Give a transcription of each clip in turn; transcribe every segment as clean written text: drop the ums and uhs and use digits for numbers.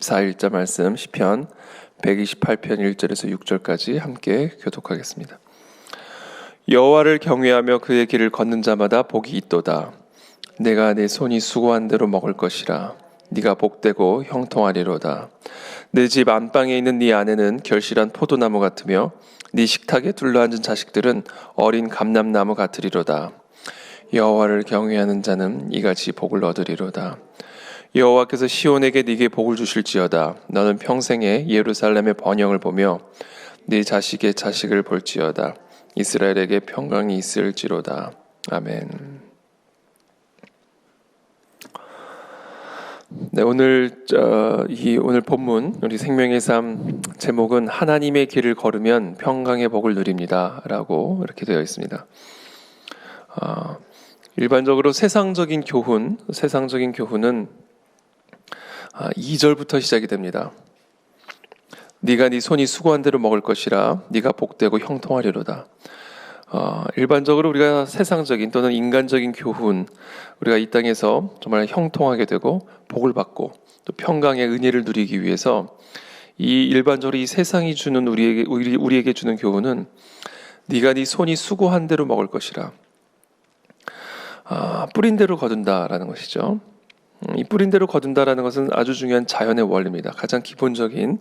제4일자 말씀 시편 128편 1절에서 6절까지 함께 교독하겠습니다. 여호와를 경외하며 그의 길을 걷는 자마다 복이 있도다. 내가 내 손이 수고한 대로 먹을 것이라. 네가 복되고 형통하리로다. 내 집 안방에 있는 네 아내는 결실한 포도나무 같으며 네 식탁에 둘러앉은 자식들은 어린 감람나무 같으리로다. 여호와를 경외하는 자는 이같이 복을 얻으리로다. 여호와께서 시온에게 네게 복을 주실지어다. 너는 평생에 예루살렘의 번영을 보며 네 자식의 자식을 볼지어다. 이스라엘에게 평강이 있을지로다. 아멘. 네, 오늘 본문 우리 생명의 삶 제목은 하나님의 길을 걸으면 평강의 복을 누립니다라고 이렇게 되어 있습니다. 일반적으로 세상적인 교훈은 2절부터 시작이 됩니다. 네가 네 손이 수고한 대로 먹을 것이라. 네가 복되고 형통하리로다. 일반적으로 우리가 세상적인 또는 인간적인 교훈, 우리가 이 땅에서 정말 형통하게 되고 복을 받고 또 평강의 은혜를 누리기 위해서 일반적으로 이 세상이 주는 우리에게 주는 교훈은 네가 네 손이 수고한 대로 먹을 것이라. 뿌린 대로 거둔다라는 것이죠. 이 뿌린 대로 거둔다라는 것은 아주 중요한 자연의 원리입니다. 가장 기본적인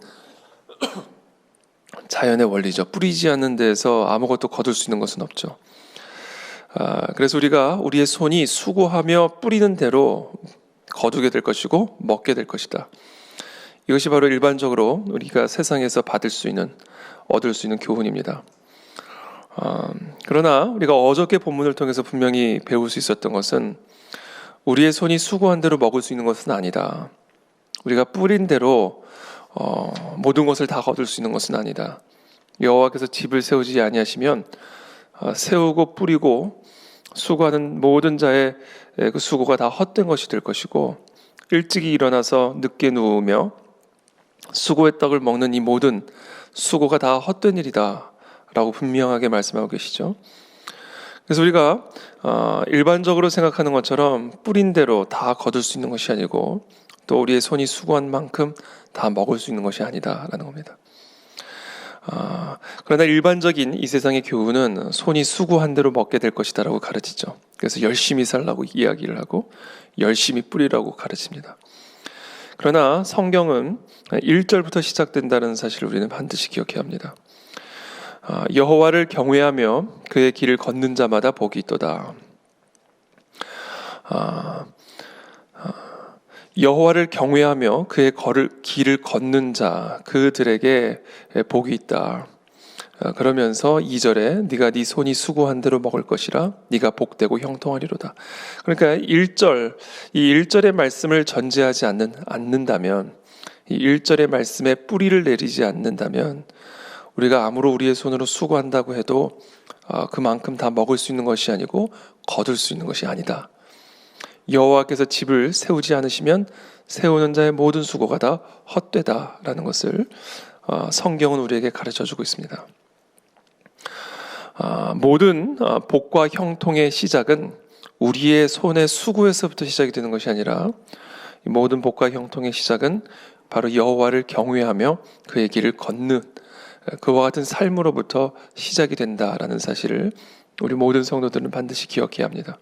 자연의 원리죠. 뿌리지 않는 데에서 아무것도 거둘 수 있는 것은 없죠. 그래서 우리가 우리의 손이 수고하며 뿌리는 대로 거두게 될 것이고 먹게 될 것이다. 이것이 바로 일반적으로 우리가 세상에서 얻을 수 있는 교훈입니다. 그러나 우리가 어저께 본문을 통해서 분명히 배울 수 있었던 것은 우리의 손이 수고한 대로 먹을 수 있는 것은 아니다. 우리가 뿌린 대로 모든 것을 다 거둘 수 있는 것은 아니다. 여호와께서 집을 세우지 아니하시면 세우고 뿌리고 수고하는 모든 자의 그 수고가 다 헛된 것이 될 것이고, 일찍이 일어나서 늦게 누우며 수고의 떡을 먹는 이 모든 수고가 다 헛된 일이다 라고 분명하게 말씀하고 계시죠. 그래서 우리가 일반적으로 생각하는 것처럼 뿌린 대로 다 거둘 수 있는 것이 아니고 또 우리의 손이 수고한 만큼 다 먹을 수 있는 것이 아니다라는 겁니다. 그러나 일반적인 이 세상의 교훈은 손이 수고한 대로 먹게 될 것이다라고 가르치죠. 그래서 열심히 살라고 이야기를 하고 열심히 뿌리라고 가르칩니다. 그러나 성경은 1절부터 시작된다는 사실을 우리는 반드시 기억해야 합니다. 여호와를 경외하며 그의 길을 걷는 자마다 복이 있도다. 여호와를 경외하며 그의 길을 걷는 자, 그들에게 복이 있다. 그러면서 2절에 네가 네 손이 수고한 대로 먹을 것이라. 네가 복되고 형통하리로다. 그러니까 이 1절의 말씀을 전제하지 않는다면, 이 1절의 말씀에 뿌리를 내리지 않는다면 우리가 아무로 우리의 손으로 수고한다고 해도 그만큼 다 먹을 수 있는 것이 아니고 거둘 수 있는 것이 아니다. 여호와께서 집을 세우지 않으시면 세우는 자의 모든 수고가 다 헛되다라는 것을 성경은 우리에게 가르쳐주고 있습니다. 모든 복과 형통의 시작은 우리의 손의 수고에서부터 시작이 되는 것이 아니라 모든 복과 형통의 시작은 바로 여호와를 경외하며 그의 길을 걷는 그와 같은 삶으로부터 시작이 된다라는 사실을 우리 모든 성도들은 반드시 기억해야 합니다.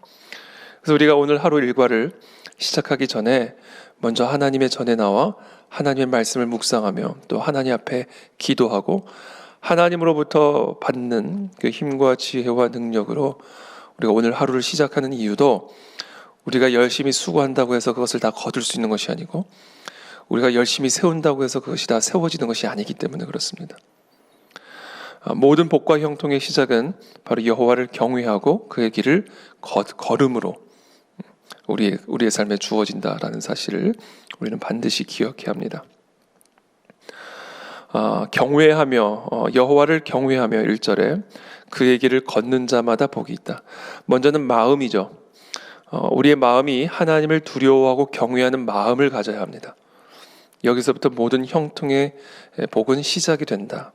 그래서 우리가 오늘 하루 일과를 시작하기 전에 먼저 하나님의 전에 나와 하나님의 말씀을 묵상하며 또 하나님 앞에 기도하고 하나님으로부터 받는 그 힘과 지혜와 능력으로 우리가 오늘 하루를 시작하는 이유도 우리가 열심히 수고한다고 해서 그것을 다 거둘 수 있는 것이 아니고 우리가 열심히 세운다고 해서 그것이 다 세워지는 것이 아니기 때문에 그렇습니다. 모든 복과 형통의 시작은 바로 여호와를 경외하고 그의 길을 걸음으로 우리의 삶에 주어진다라는 사실을 우리는 반드시 기억해야 합니다. 여호와를 경외하며 1절에 그의 길을 걷는 자마다 복이 있다. 먼저는 마음이죠. 우리의 마음이 하나님을 두려워하고 경외하는 마음을 가져야 합니다. 여기서부터 모든 형통의 복은 시작이 된다.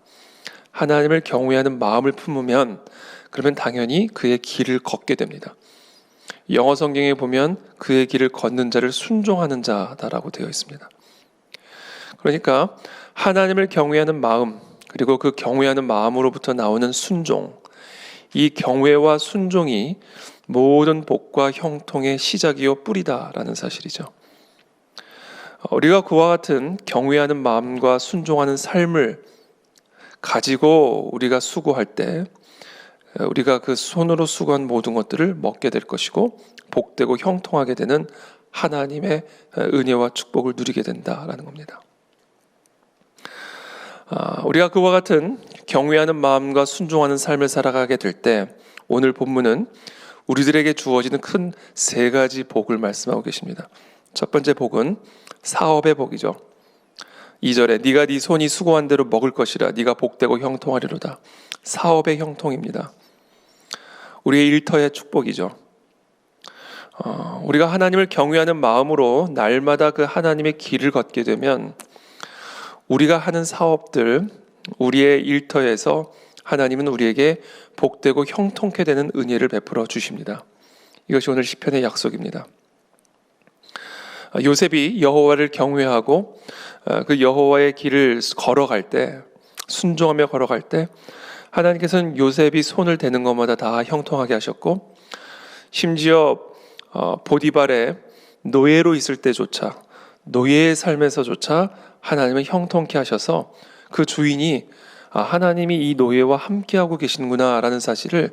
하나님을 경외하는 마음을 품으면 그러면 당연히 그의 길을 걷게 됩니다. 영어 성경에 보면 그의 길을 걷는 자를 순종하는 자다라고 되어 있습니다. 그러니까 하나님을 경외하는 마음, 그리고 그 경외하는 마음으로부터 나오는 순종, 이 경외와 순종이 모든 복과 형통의 시작이요 뿌리다라는 사실이죠. 우리가 그와 같은 경외하는 마음과 순종하는 삶을 가지고 우리가 수고할 때 우리가 그 손으로 수고한 모든 것들을 먹게 될 것이고 복되고 형통하게 되는 하나님의 은혜와 축복을 누리게 된다라는 겁니다. 우리가 그와 같은 경외하는 마음과 순종하는 삶을 살아가게 될 때 오늘 본문은 우리들에게 주어지는 큰 세 가지 복을 말씀하고 계십니다. 첫 번째 복은 사업의 복이죠. 2절에 네가 네 손이 수고한 대로 먹을 것이라 네가 복되고 형통하리로다. 사업의 형통입니다. 우리의 일터의 축복이죠. 우리가 하나님을 경외하는 마음으로 날마다 그 하나님의 길을 걷게 되면 우리가 하는 사업들, 우리의 일터에서 하나님은 우리에게 복되고 형통케 되는 은혜를 베풀어 주십니다. 이것이 오늘 시편의 약속입니다. 요셉이 여호와를 경외하고 그 여호와의 길을 걸어갈 때, 순종하며 걸어갈 때 하나님께서는 요셉이 손을 대는 것마다 다 형통하게 하셨고, 심지어 보디발의 노예로 있을 때조차, 노예의 삶에서조차 하나님은 형통케 하셔서 그 주인이 하나님이 이 노예와 함께하고 계시는구나 라는 사실을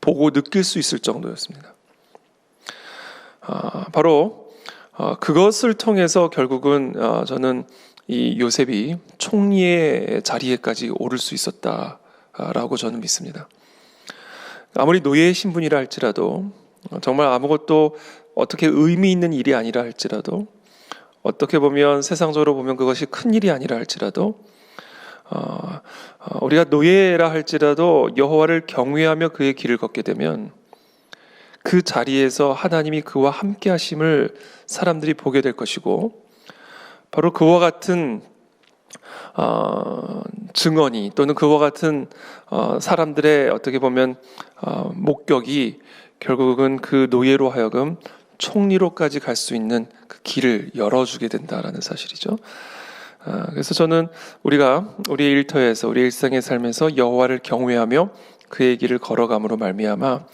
보고 느낄 수 있을 정도였습니다. 바로 그것을 통해서 결국은 저는 이 요셉이 총리의 자리에까지 오를 수 있었다라고 저는 믿습니다. 아무리 노예의 신분이라 할지라도, 정말 아무것도 어떻게 의미 있는 일이 아니라 할지라도, 어떻게 보면 세상적으로 보면 그것이 큰 일이 아니라 할지라도, 우리가 노예라 할지라도 여호와를 경외하며 그의 길을 걷게 되면 그 자리에서 하나님이 그와 함께 하심을 사람들이 보게 될 것이고, 바로 그와 같은 증언이 또는 그와 같은 사람들의 어떻게 보면 목격이 결국은 그 노예로 하여금 총리로까지 갈 수 있는 그 길을 열어주게 된다라는 사실이죠. 그래서 저는 우리가 우리의 일터에서 우리의 일상의 삶에서 여호와를 경외하며 그의 길을 걸어감으로 말미암아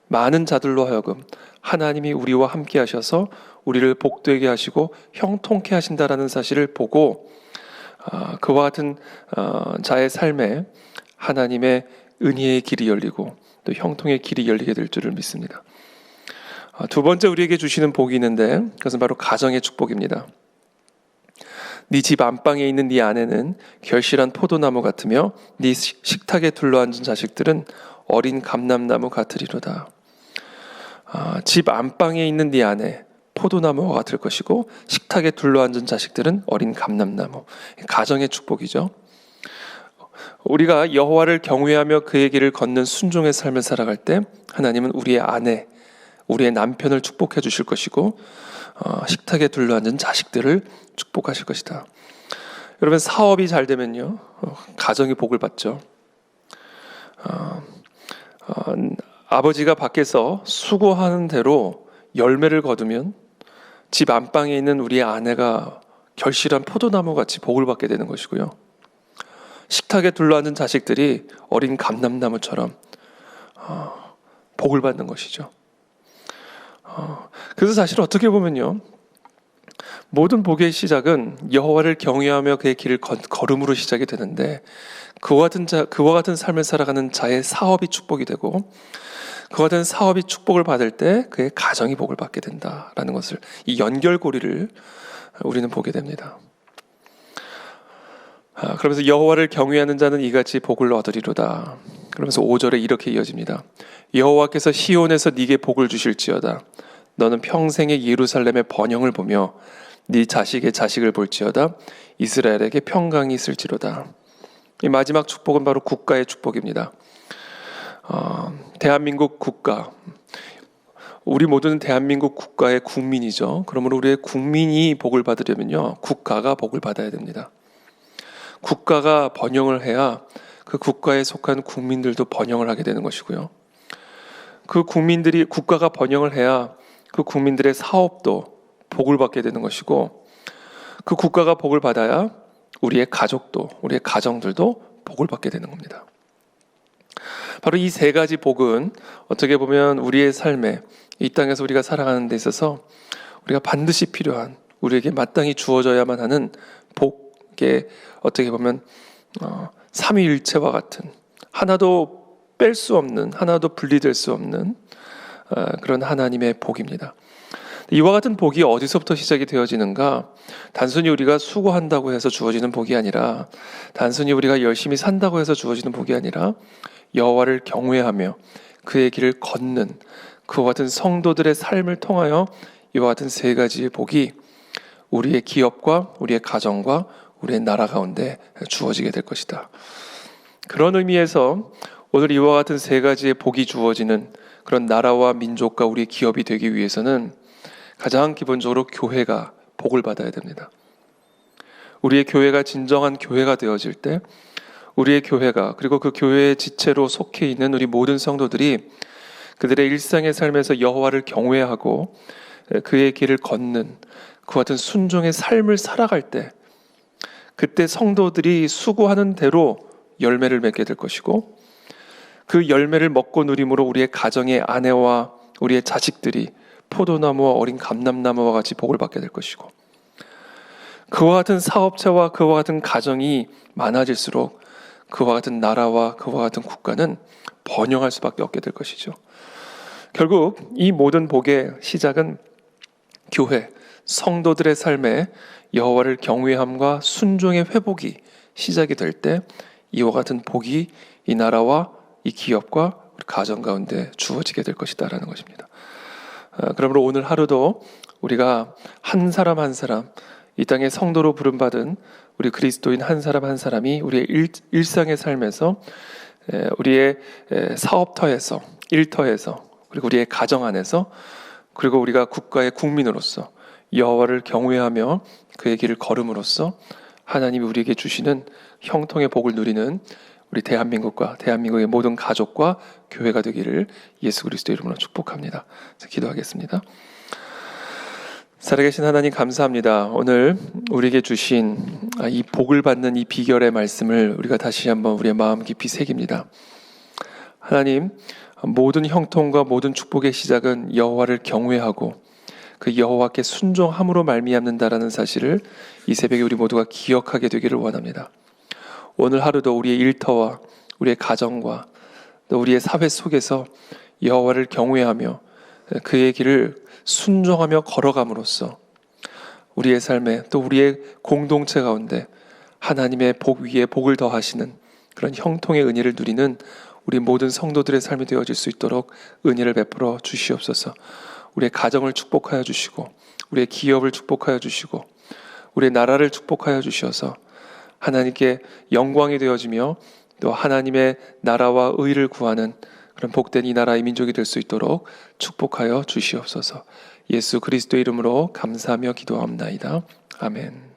많은 자들로 하여금 하나님이 우리와 함께 하셔서 우리를 복되게 하시고 형통케 하신다라는 사실을 보고 그와 같은 자의 삶에 하나님의 은혜의 길이 열리고 또 형통의 길이 열리게 될 줄을 믿습니다. 두 번째 우리에게 주시는 복이 있는데 그것은 바로 가정의 축복입니다. 네 집 안방에 있는 네 아내는 결실한 포도나무 같으며 네 식탁에 둘러앉은 자식들은 어린 감람나무 같으리로다. 집 안방에 있는 네 아내 포도나무와 같을 것이고 식탁에 둘러앉은 자식들은 어린 감람나무. 가정의 축복이죠. 우리가 여호와를 경외하며 그의 길을 걷는 순종의 삶을 살아갈 때 하나님은 우리의 아내, 우리의 남편을 축복해 주실 것이고 식탁에 둘러앉은 자식들을 축복하실 것이다. 여러분, 사업이 잘 되면요 가정이 복을 받죠. 아버지가 밖에서 수고하는 대로 열매를 거두면 집 안방에 있는 우리의 아내가 결실한 포도나무 같이 복을 받게 되는 것이고요. 식탁에 둘러앉은 자식들이 어린 감람나무처럼 복을 받는 것이죠. 그래서 사실 어떻게 보면요, 모든 복의 시작은 여호와를 경외하며 그의 길을 걸음으로 시작이 되는데 그와 같은 삶을 살아가는 자의 사업이 축복이 되고 그와 같은 사업이 축복을 받을 때 그의 가정이 복을 받게 된다라는 것을, 이 연결고리를 우리는 보게 됩니다. 그러면서 여호와를 경외하는 자는 이같이 복을 얻으리로다. 그러면서 5절에 이렇게 이어집니다. 여호와께서 시온에서 네게 복을 주실지어다. 너는 평생에 예루살렘의 번영을 보며 네 자식의 자식을 볼지어다. 이스라엘에게 평강이 있을지로다. 이 마지막 축복은 바로 국가의 축복입니다. 대한민국 국가, 우리 모두는 대한민국 국가의 국민이죠. 그러므로 우리의 국민이 복을 받으려면요 국가가 복을 받아야 됩니다. 국가가 번영을 해야 그 국가에 속한 국민들도 번영을 하게 되는 것이고요. 국가가 번영을 해야 그 국민들의 사업도 복을 받게 되는 것이고, 그 국가가 복을 받아야 우리의 가족도, 우리의 가정들도 복을 받게 되는 겁니다. 바로 이 세 가지 복은 어떻게 보면 우리의 삶에, 이 땅에서 우리가 살아가는 데 있어서 우리가 반드시 필요한, 우리에게 마땅히 주어져야만 하는 복의 어떻게 보면 삼위일체와 같은, 하나도 뺄 수 없는, 하나도 분리될 수 없는 그런 하나님의 복입니다. 이와 같은 복이 어디서부터 시작이 되어지는가? 단순히 우리가 수고한다고 해서 주어지는 복이 아니라, 단순히 우리가 열심히 산다고 해서 주어지는 복이 아니라, 여호와를 경외하며 그의 길을 걷는 그와 같은 성도들의 삶을 통하여 이와 같은 세 가지의 복이 우리의 기업과 우리의 가정과 우리의 나라 가운데 주어지게 될 것이다. 그런 의미에서 오늘 이와 같은 세 가지의 복이 주어지는 그런 나라와 민족과 우리의 기업이 되기 위해서는 가장 기본적으로 교회가 복을 받아야 됩니다. 우리의 교회가 진정한 교회가 되어질 때, 우리의 교회가, 그리고 그 교회의 지체로 속해 있는 우리 모든 성도들이 그들의 일상의 삶에서 여호와를 경외하고 그의 길을 걷는 그와 같은 순종의 삶을 살아갈 때, 그때 성도들이 수고하는 대로 열매를 맺게 될 것이고, 그 열매를 먹고 누림으로 우리의 가정의 아내와 우리의 자식들이 포도나무와 어린 감람나무와 같이 복을 받게 될 것이고, 그와 같은 사업체와 그와 같은 가정이 많아질수록 그와 같은 나라와 그와 같은 국가는 번영할 수밖에 없게 될 것이죠. 결국 이 모든 복의 시작은 교회, 성도들의 삶에 여호와를 경외함과 순종의 회복이 시작이 될 때 이와 같은 복이 이 나라와 이 기업과 우리 가정 가운데 주어지게 될 것이다라는 것입니다. 그러므로 오늘 하루도 우리가 한 사람 한 사람, 이 땅의 성도로 부름받은 우리 그리스도인 한 사람 한 사람이 우리의 일상의 삶에서, 우리의 사업터에서, 일터에서, 그리고 우리의 가정 안에서, 그리고 우리가 국가의 국민으로서 여호와를 경외하며 그의 길을 걸음으로써 하나님이 우리에게 주시는 형통의 복을 누리는 우리 대한민국과 대한민국의 모든 가족과 교회가 되기를 예수 그리스도의 이름으로 축복합니다. 기도하겠습니다. 살아계신 하나님 감사합니다. 오늘 우리에게 주신 이 복을 받는 이 비결의 말씀을 우리가 다시 한번 우리의 마음 깊이 새깁니다. 하나님, 모든 형통과 모든 축복의 시작은 여호와를 경외하고 그 여호와께 순종함으로 말미암는다라는 사실을 이 새벽에 우리 모두가 기억하게 되기를 원합니다. 오늘 하루도 우리의 일터와 우리의 가정과 또 우리의 사회 속에서 여호와를 경외하며 그의 길을 순종하며 걸어감으로써 우리의 삶에, 또 우리의 공동체 가운데 하나님의 복 위에 복을 더하시는 그런 형통의 은혜를 누리는 우리 모든 성도들의 삶이 되어질 수 있도록 은혜를 베풀어 주시옵소서. 우리의 가정을 축복하여 주시고, 우리의 기업을 축복하여 주시고, 우리의 나라를 축복하여 주셔서 하나님께 영광이 되어지며 또 하나님의 나라와 의를 구하는 그런 복된 이 나라의 민족이 될 수 있도록 축복하여 주시옵소서. 예수 그리스도의 이름으로 감사하며 기도합나이다. 아멘.